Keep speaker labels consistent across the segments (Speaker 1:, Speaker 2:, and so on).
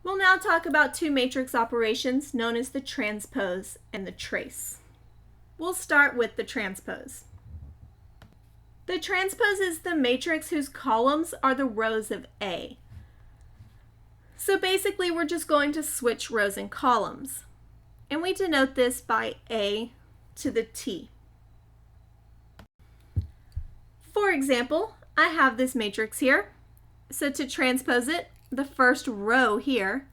Speaker 1: We'll now talk about two matrix operations known as the transpose and the trace. We'll start with the transpose. The transpose is the matrix whose columns are the rows of A. So basically we're just going to switch rows and columns. And we denote this by A to the T. For example, I have this matrix here. So to transpose it, the first row here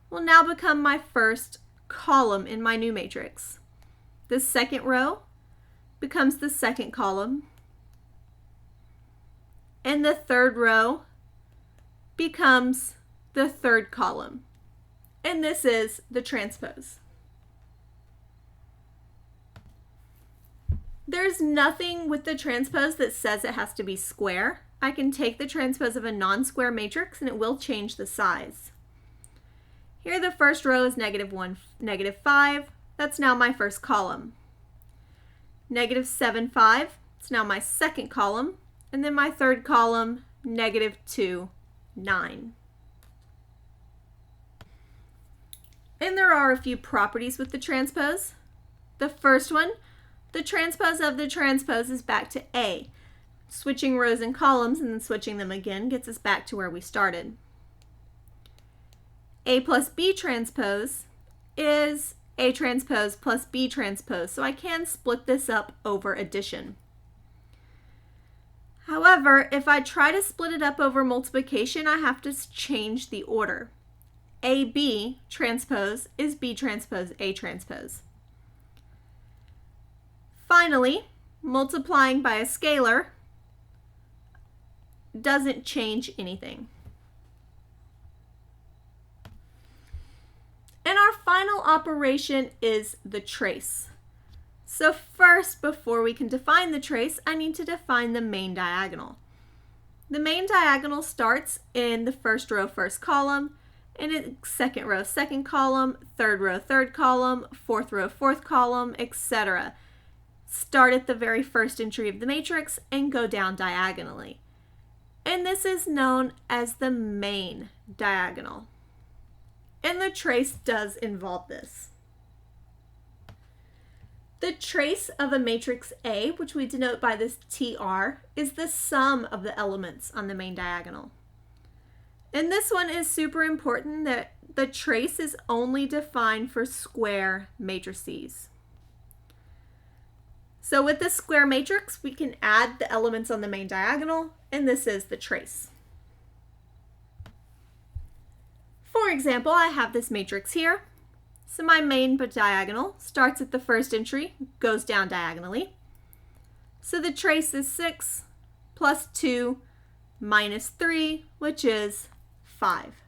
Speaker 1: will now become my first column in my new matrix. The second row becomes the second column, and the third row becomes the third column. And this is the transpose. There's nothing with the transpose that says it has to be square. I can take the transpose of a non-square matrix and it will change the size. Here the first row is -1, -5. That's now my first column. -7, 5. It's now my second column. And then my third column, -2, 9. And there are a few properties with the transpose. The first one, the transpose of the transpose is back to A. Switching rows and columns and then switching them again gets us back to where we started. A plus B transpose is A transpose plus B transpose, so I can split this up over addition. However, if I try to split it up over multiplication, I have to change the order. AB transpose is B transpose A transpose. Finally, multiplying by a scalar doesn't change anything. And our final operation is the trace. So first, before we can define the trace, I need to define the main diagonal. The main diagonal starts in the first row, first column, and in second row, second column, third row, third column, fourth row, fourth column, etc. Start at the very first entry of the matrix and go down diagonally. And this is known as the main diagonal. And the trace does involve this. The trace of a matrix A, which we denote by this TR, is the sum of the elements on the main diagonal. And this one is super important, that the trace is only defined for square matrices. So with this square matrix, we can add the elements on the main diagonal, and this is the trace. For example, I have this matrix here. So my main diagonal starts at the first entry, goes down diagonally. So the trace is 6 plus 2 minus 3, which is 5.